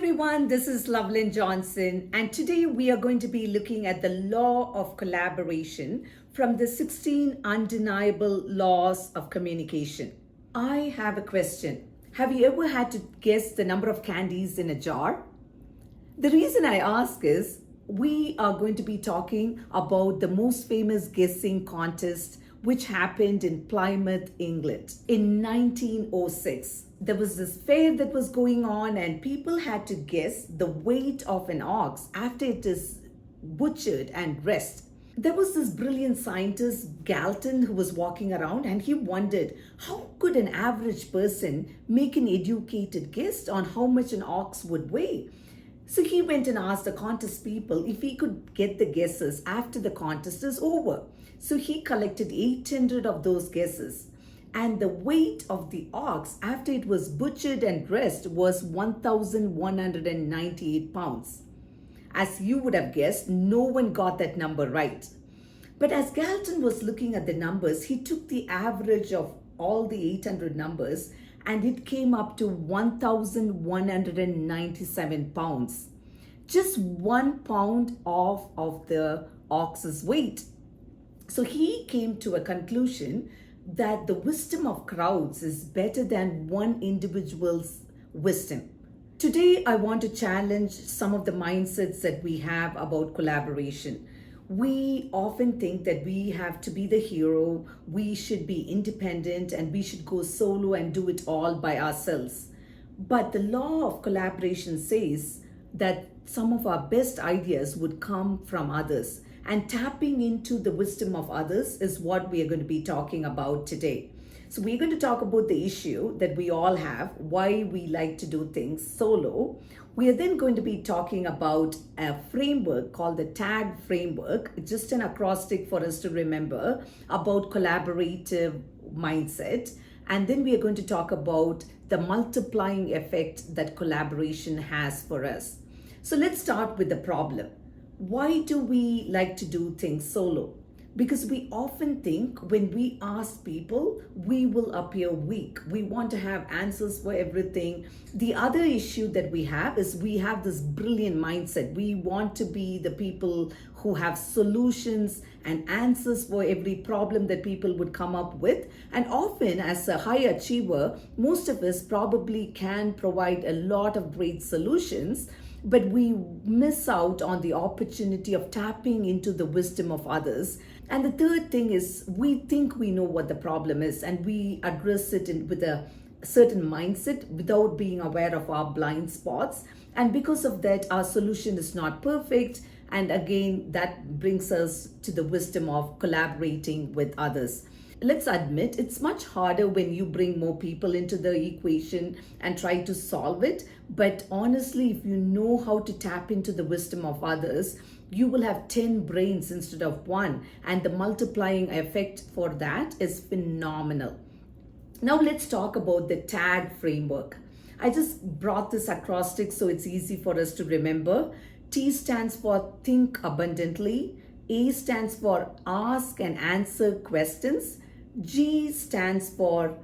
everyone, this is Lovelin Johnson, and today we are going to be looking at the law of collaboration from the 16 undeniable laws of communication. I have a question. Have you ever had to guess the number of candies in a jar? The reason I ask is we are going to be talking about the most famous guessing contest which happened in Plymouth, England in 1906. There was this fair that was going on and people had to guess the weight of an ox after it is butchered and dressed. There was this brilliant scientist, Galton, who was walking around and he wondered how could an average person make an educated guess on how much an ox would weigh. So he went and asked the contest people if he could get the guesses after the contest is over. So he collected 800 of those guesses. And the weight of the ox after it was butchered and dressed was 1,198 pounds. As you would have guessed, no one got that number right. But as Galton was looking at the numbers, he took the average of all the 800 numbers and it came up to 1,197 pounds. Just 1 pound off of the ox's weight. So he came to a conclusion that the wisdom of crowds is better than one individual's wisdom. Today, I want to challenge some of the mindsets that we have about collaboration. We often think that we have to be the hero, we should be independent, and we should go solo and do it all by ourselves. But the law of collaboration says that some of our best ideas would come from others. And tapping into the wisdom of others is what we are going to be talking about today. So we're going to talk about the issue that we all have, why we like to do things solo. We are then going to be talking about a framework called the TAGG framework, just an acrostic for us to remember about collaborative mindset. And then we are going to talk about the multiplying effect that collaboration has for us. So let's start with the problem. Why do we like to do things solo? Because we often think when we ask people, we will appear weak. We want to have answers for everything. The other issue that we have is we have this brilliant mindset. We want to be the people who have solutions and answers for every problem that people would come up with. And often as a high achiever, most of us probably can provide a lot of great solutions, but we miss out on the opportunity of tapping into the wisdom of others. And the third thing is we think we know what the problem is and we address it with a certain mindset without being aware of our blind spots. And because of that, our solution is not perfect. And again, that brings us to the wisdom of collaborating with others. Let's admit it's much harder when you bring more people into the equation and try to solve it. But honestly, if you know how to tap into the wisdom of others, you will have 10 brains instead of one. And the multiplying effect for that is phenomenal. Now let's talk about the TAGG framework. I just brought this acrostic so it's easy for us to remember. T stands for think abundantly. A stands for ask and answer questions. G stands for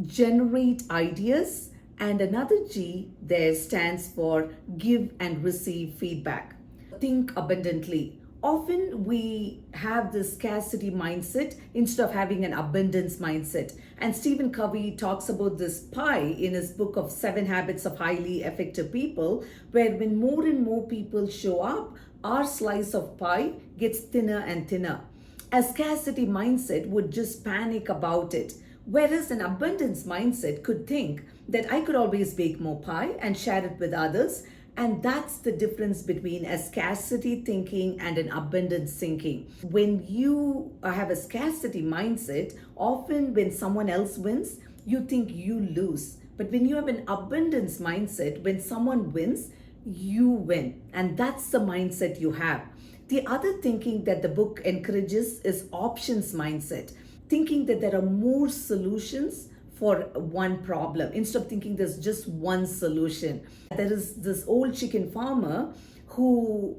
generate ideas, and another G there stands for give and receive feedback. Think abundantly. Often we have this scarcity mindset instead of having an abundance mindset. And Stephen Covey talks about this pie in his book of 7 Habits of Highly Effective People, where when more and more people show up, our slice of pie gets thinner and thinner. A scarcity mindset would just panic about it, whereas an abundance mindset could think that I could always bake more pie and share it with others. And that's the difference between a scarcity thinking and an abundance thinking. When you have a scarcity mindset, often when someone else wins, you think you lose. But when you have an abundance mindset, when someone wins, you win. And that's the mindset you have. The other thinking that the book encourages is options mindset, thinking that there are more solutions for one problem instead of thinking there's just one solution. There is this old chicken farmer whose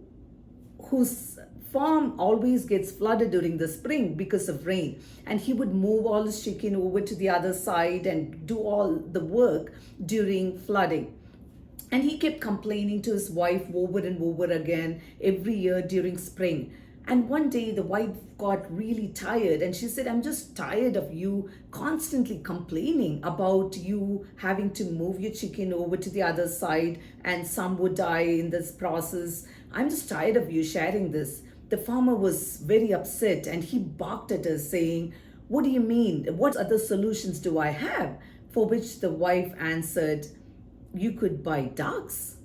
farm always gets flooded during the spring because of rain, and he would move all his chicken over to the other side and do all the work during flooding. And he kept complaining to his wife over and over again every year during spring. And one day the wife got really tired and she said, I'm just tired of you constantly complaining about you having to move your chicken over to the other side and some would die in this process. I'm just tired of you sharing this. The farmer was very upset and he barked at her, saying, what do you mean? What other solutions do I have? For which the wife answered, you could buy ducks.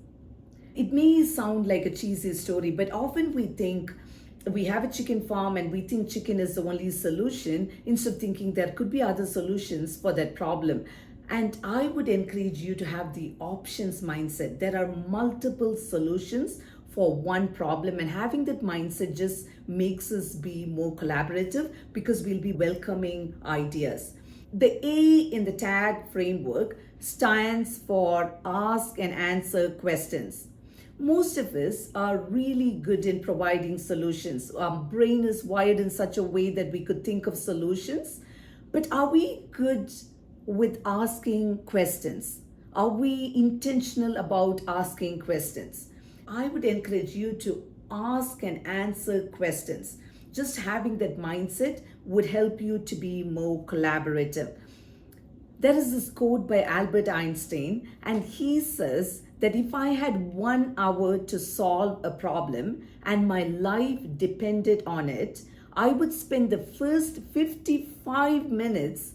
It may sound like a cheesy story, but often we think we have a chicken farm and we think chicken is the only solution instead of thinking there could be other solutions for that problem. And I would encourage you to have the options mindset. There are multiple solutions for one problem, and having that mindset just makes us be more collaborative because we'll be welcoming ideas. The A in the TAGG framework stands for ask and answer questions. Most of us are really good in providing solutions. Our brain is wired in such a way that we could think of solutions, but are we good with asking questions? Are we intentional about asking questions? I would encourage you to ask and answer questions. Just having that mindset would help you to be more collaborative. There is this quote by Albert Einstein, and he says that if I had 1 hour to solve a problem and my life depended on it, I would spend the first 55 minutes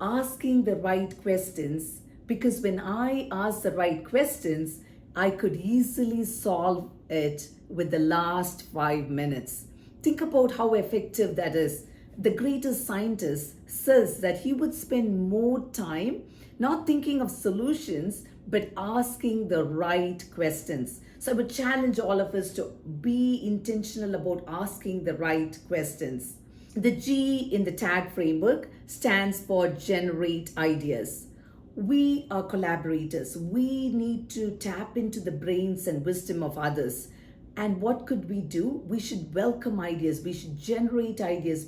asking the right questions, because when I asked the right questions, I could easily solve it with the last 5 minutes. Think about how effective that is. The greatest scientist says that he would spend more time not thinking of solutions but asking the right questions. So I would challenge all of us to be intentional about asking the right questions. The G in the TAGG framework stands for generate ideas. We are collaborators. We need to tap into the brains and wisdom of others. And what could we do? We should welcome ideas. We should generate ideas.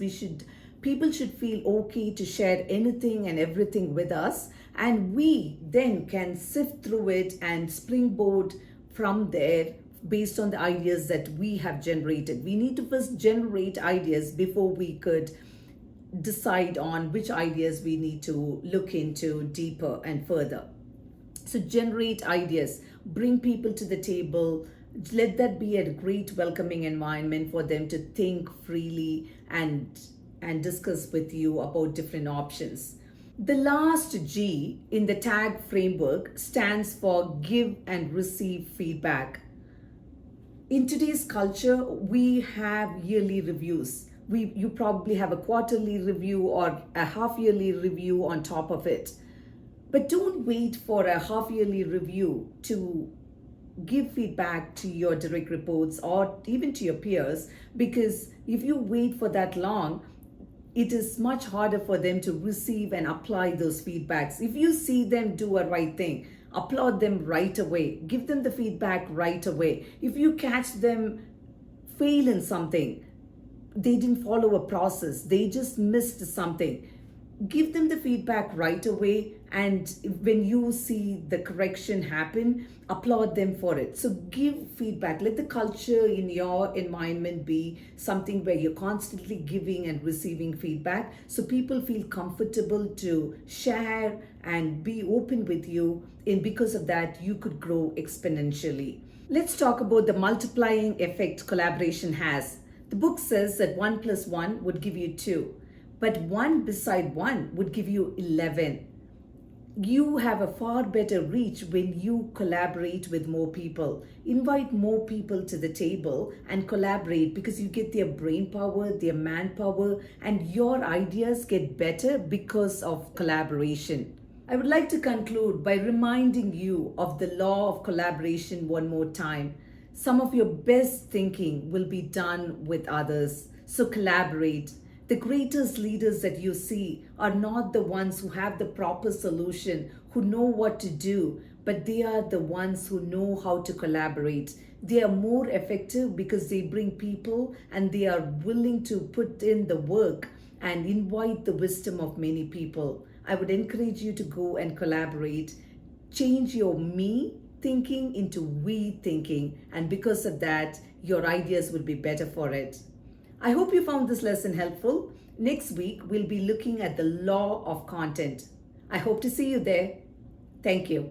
People should feel okay to share anything and everything with us. And we then can sift through it and springboard from there based on the ideas that we have generated. We need to first generate ideas before we could decide on which ideas we need to look into deeper and further. So generate ideas, bring people to the table, let that be a great welcoming environment for them to think freely and discuss with you about different options. The last G in the TAGG framework stands for give and receive feedback. In today's culture, we have yearly reviews. You probably have a quarterly review or a half yearly review on top of it. But don't wait for a half yearly review to give feedback to your direct reports or even to your peers, because if you wait for that long, it is much harder for them to receive and apply those feedbacks. If you see them do a right thing, applaud them right away, give them the feedback right away. If you catch them fail in something, they didn't follow a process, they just missed something, give them the feedback right away. And when you see the correction happen, applaud them for it. So give feedback. Let the culture in your environment be something where you're constantly giving and receiving feedback, so people feel comfortable to share and be open with you. And because of that, you could grow exponentially. Let's talk about the multiplying effect collaboration has. The book says that 1 plus 1 would give you 2, but 1 beside 1 would give you 11. You have a far better reach when you collaborate with more people. Invite more people to the table and collaborate, because you get their brain power, their manpower, and your ideas get better because of collaboration. I would like to conclude by reminding you of the law of collaboration one more time. Some of your best thinking will be done with others, so collaborate. The greatest leaders that you see are not the ones who have the proper solution, who know what to do, but they are the ones who know how to collaborate. They are more effective because they bring people and they are willing to put in the work and invite the wisdom of many people. I would encourage you to go and collaborate. Change your me thinking into we thinking, and because of that, your ideas will be better for it. I hope you found this lesson helpful. Next week, we'll be looking at the law of content. I hope to see you there. Thank you.